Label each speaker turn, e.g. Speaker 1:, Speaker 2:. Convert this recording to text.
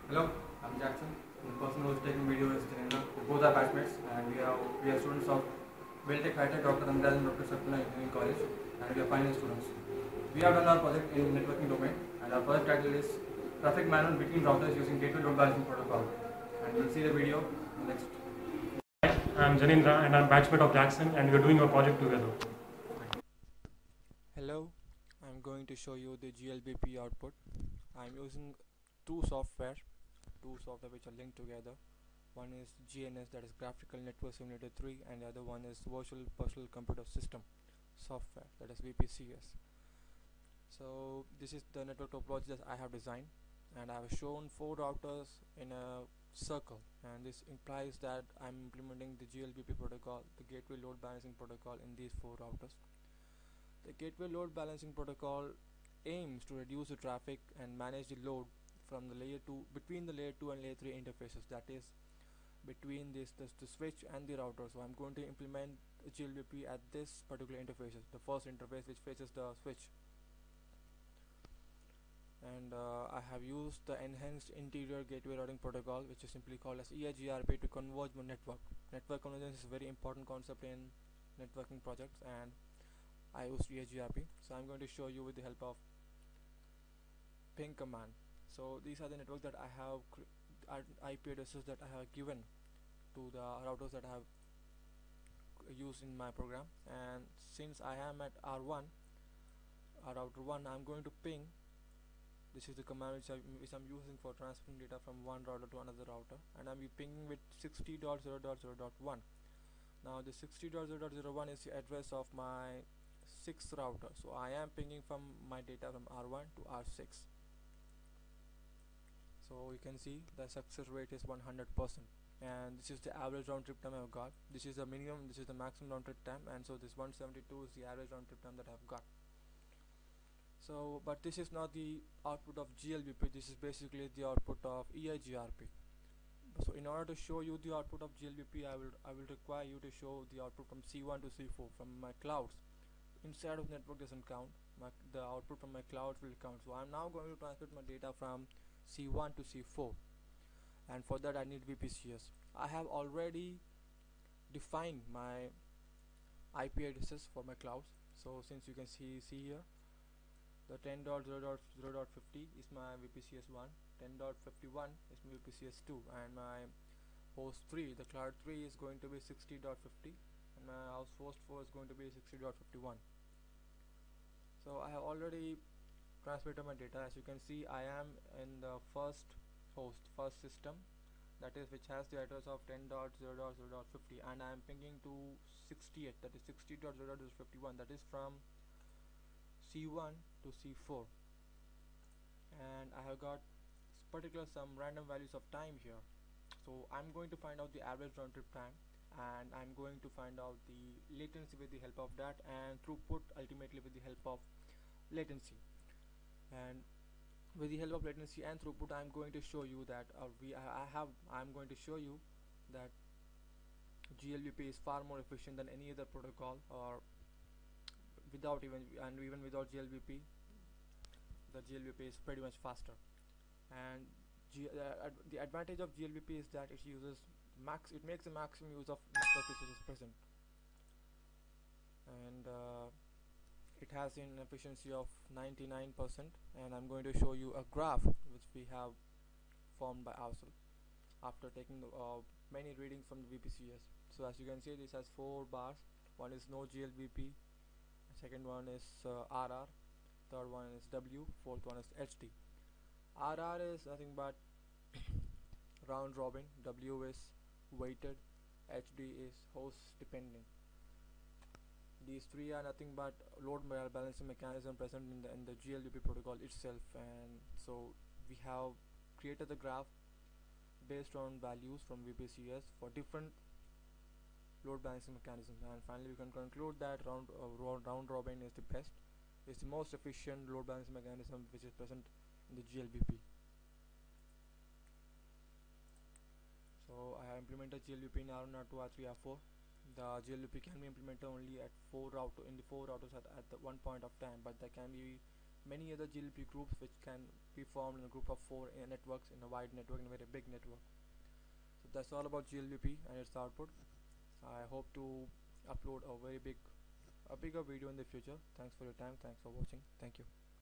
Speaker 1: Hello, I'm Jackson. The person who is taking video is Janendra. We both are batchmates and we are students of Gltech High-Tech Dr. Ramdaz and Dr. Sapna Engineering College, and we are final students. We have done our project in networking domain, and our project title is Traffic Management Between Routers Using Gateway Load Balancing Protocol. And we'll see the video next.
Speaker 2: Hi, I'm Janendra and I'm batchmate of Jackson, and we're doing a project together.
Speaker 3: Hello, I'm going to show you the Glbp output. I'm using two software which are linked together. One is GNS, that is Graphical Network Simulator 3, and the other one is Virtual Personal Computer System software, that is VPCS. So this is the network topology that I have designed, and I have shown 4 routers in a circle, and this implies that I'm implementing the Glbp protocol, the Gateway Load Balancing Protocol, in these 4 routers. The Gateway Load Balancing Protocol aims to reduce the traffic and manage the load from the layer 2 between the layer 2 and layer 3 interfaces, that is between the switch and the router. So I'm going to implement Glbp at this particular interfaces, the first interface which faces the switch, and I have used the enhanced interior gateway routing protocol, which is simply called as EIGRP, to converge my network. Network convergence is a very important concept in networking projects, and I used EIGRP. So I'm going to show you with the help of ping command. So these are the networks that I have IP addresses that I have given to the routers that I have used in my program, and since I am at R1, router 1, I'm going to ping. This is the command which I'm using for transferring data from one router to another router, and I'm pinging with 60.0.0.1. Now the 60.0.0.1 is the address of my 6th router, so I am pinging from my data from R1 to R6. So you can see the success rate is 100%, and this is the average round trip time I've got. This is the minimum, this is the maximum round trip time, and so this 172 is the average round trip time that I've got. So but this is not the output of Glbp, this is basically the output of EIGRP. So in order to show you the output of Glbp, I will require you to show the output from C1 to C4 from my clouds. Inside of network doesn't count, the output from my clouds will count. So I'm now going to transmit my data from C1 to C4, and for that I need VPCS. I have already defined my IP addresses for my clouds. So since you can see here, the 10.0.0.50 is my VPCS 1, 10.51 is my VPCS 2, and my host 3, the cloud 3, is going to be 60.50, and my host 4 is going to be 60.51. So I have already transmitted my data. As you can see, I am in the first system, that is which has the address of 10.0.0.50, and I am pinging to 68, that is 60.0.0.51, that is from C1 to C4, and I have got some random values of time here. So I'm going to find out the average round trip time, and I'm going to find out the latency with the help of that, and throughput ultimately with the help of latency. And with the help of latency and throughput, I'm going to show you that I'm going to show you that Glbp is far more efficient than any other protocol, or even without Glbp, the Glbp is pretty much faster. And the advantage of Glbp is that it makes the maximum use of network resources present, and it has an efficiency of 99%. And I'm going to show you a graph which we have formed by ourselves after taking many readings from the VPCS. So as you can see, this has 4 bars. One is no Glbp, second one is RR, third one is W, fourth one is HD. RR is nothing but round robin, W is weighted, HD is host dependent. These 3 are nothing but load balancing mechanism present in the Glbp protocol itself, and so we have created the graph based on values from VPCS for different load balancing mechanism, and finally we can conclude that round robin is the best, is the most efficient load balancing mechanism which is present in the Glbp. So I have implemented Glbp in R1, R2, R3, R4. The Glbp can be implemented only at 4 routers at the one point of time, but there can be many other GLP groups which can be formed in a group of 4 in networks, in a wide network, in a very big network. So that's all about GLBP and its output. I hope to upload a bigger video in the future. Thanks for your time. Thanks for watching. Thank you.